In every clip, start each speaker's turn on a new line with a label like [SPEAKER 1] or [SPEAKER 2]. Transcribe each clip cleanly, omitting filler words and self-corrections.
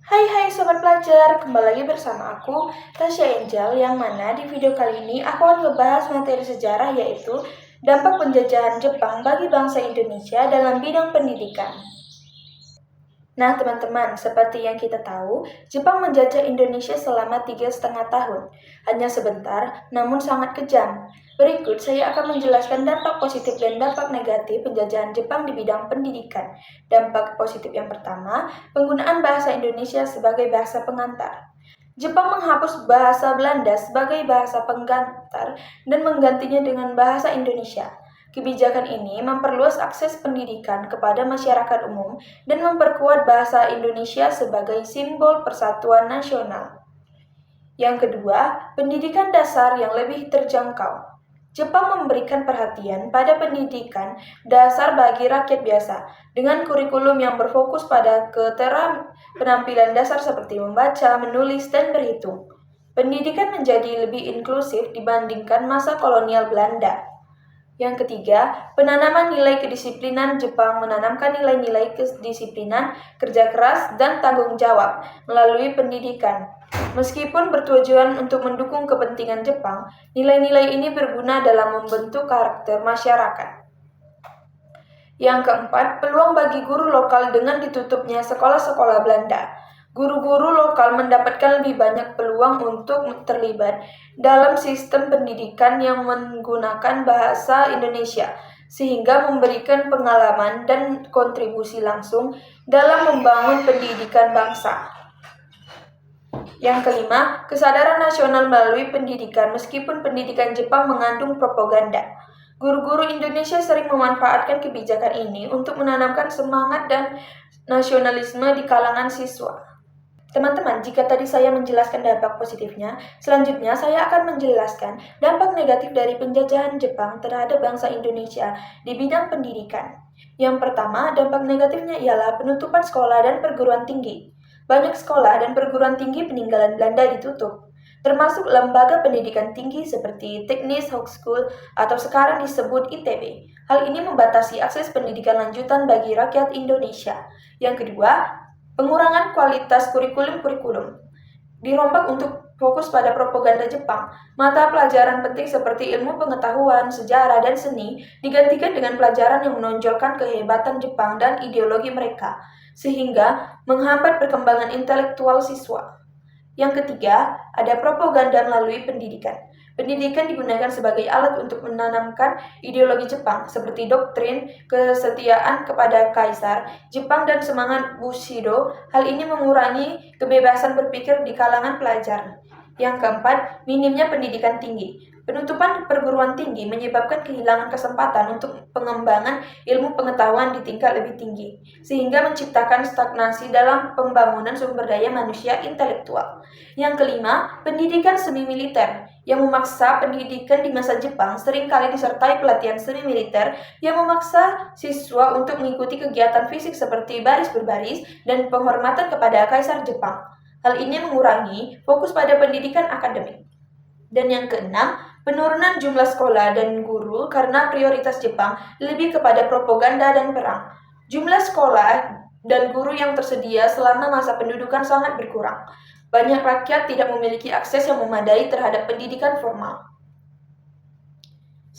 [SPEAKER 1] Hai Sobat Pelajar, kembali lagi bersama aku, Tasya Angel, yang mana di video kali ini aku akan ngebahas materi sejarah yaitu dampak penjajahan Jepang bagi bangsa Indonesia dalam bidang pendidikan. Nah teman-teman, seperti yang kita tahu, Jepang menjajah Indonesia selama 3,5 tahun. Hanya sebentar, namun sangat kejam. Berikut saya akan menjelaskan dampak positif dan dampak negatif penjajahan Jepang di bidang pendidikan. Dampak positif yang pertama, penggunaan bahasa Indonesia sebagai bahasa pengantar. Jepang menghapus bahasa Belanda sebagai bahasa pengantar dan menggantinya dengan bahasa Indonesia. Kebijakan ini memperluas akses pendidikan kepada masyarakat umum dan memperkuat bahasa Indonesia sebagai simbol persatuan nasional. Yang kedua, pendidikan dasar yang lebih terjangkau. Jepang memberikan perhatian pada pendidikan dasar bagi rakyat biasa dengan kurikulum yang berfokus pada keterampilan dasar seperti membaca, menulis, dan berhitung. Pendidikan menjadi lebih inklusif dibandingkan masa kolonial Belanda. Yang ketiga, penanaman nilai kedisiplinan. Jepang menanamkan nilai-nilai kedisiplinan, kerja keras, dan tanggung jawab melalui pendidikan. Meskipun bertujuan untuk mendukung kepentingan Jepang, nilai-nilai ini berguna dalam membentuk karakter masyarakat. Yang keempat, peluang bagi guru lokal dengan ditutupnya sekolah-sekolah Belanda. Guru-guru lokal mendapatkan lebih banyak peluang untuk terlibat dalam sistem pendidikan yang menggunakan bahasa Indonesia, sehingga memberikan pengalaman dan kontribusi langsung dalam membangun pendidikan bangsa. Yang kelima, kesadaran nasional melalui pendidikan. Meskipun pendidikan Jepang mengandung propaganda, guru-guru Indonesia sering memanfaatkan kebijakan ini untuk menanamkan semangat dan nasionalisme di kalangan siswa. Teman-teman, jika tadi saya menjelaskan dampak positifnya, selanjutnya saya akan menjelaskan dampak negatif dari penjajahan Jepang terhadap bangsa Indonesia di bidang pendidikan. Yang pertama, dampak negatifnya ialah penutupan sekolah dan perguruan tinggi. Banyak sekolah dan perguruan tinggi peninggalan Belanda ditutup, termasuk lembaga pendidikan tinggi seperti Teknis Hogeschool atau sekarang disebut ITB. Hal ini membatasi akses pendidikan lanjutan bagi rakyat Indonesia. Yang kedua, pengurangan kualitas kurikulum dirombak untuk fokus pada propaganda Jepang. Mata pelajaran penting seperti ilmu pengetahuan, sejarah, dan seni digantikan dengan pelajaran yang menonjolkan kehebatan Jepang dan ideologi mereka, sehingga menghambat perkembangan intelektual siswa. Yang ketiga, ada propaganda melalui pendidikan. Pendidikan digunakan sebagai alat untuk menanamkan ideologi Jepang, seperti doktrin kesetiaan kepada kaisar Jepang dan semangat Bushido. Hal ini mengurangi kebebasan berpikir di kalangan pelajar. Yang keempat, minimnya pendidikan tinggi. Penutupan perguruan tinggi menyebabkan kehilangan kesempatan untuk pengembangan ilmu pengetahuan di tingkat lebih tinggi, sehingga menciptakan stagnasi dalam pembangunan sumber daya manusia intelektual. Yang kelima, pendidikan semi militer yang memaksa. Pendidikan di masa Jepang seringkali disertai pelatihan semi militer yang memaksa siswa untuk mengikuti kegiatan fisik seperti baris berbaris dan penghormatan kepada kaisar Jepang. Hal ini mengurangi fokus pada pendidikan akademik. Dan yang keenam, penurunan jumlah sekolah dan guru karena prioritas Jepang lebih kepada propaganda dan perang. Jumlah sekolah dan guru yang tersedia selama masa pendudukan sangat berkurang. Banyak rakyat tidak memiliki akses yang memadai terhadap pendidikan formal.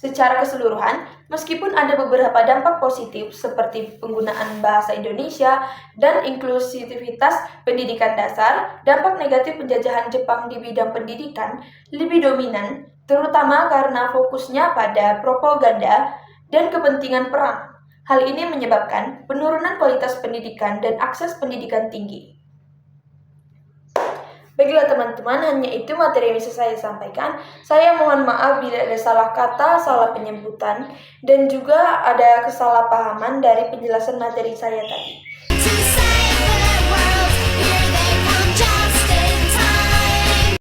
[SPEAKER 1] Secara keseluruhan, meskipun ada beberapa dampak positif seperti penggunaan bahasa Indonesia dan inklusivitas pendidikan dasar, dampak negatif penjajahan Jepang di bidang pendidikan lebih dominan, terutama karena fokusnya pada propaganda dan kepentingan perang. Hal ini menyebabkan penurunan kualitas pendidikan dan akses pendidikan tinggi. Baiklah teman-teman, hanya itu materi yang bisa saya sampaikan. Saya mohon maaf bila ada salah kata, salah penyebutan, dan juga ada kesalahpahaman dari penjelasan materi saya tadi.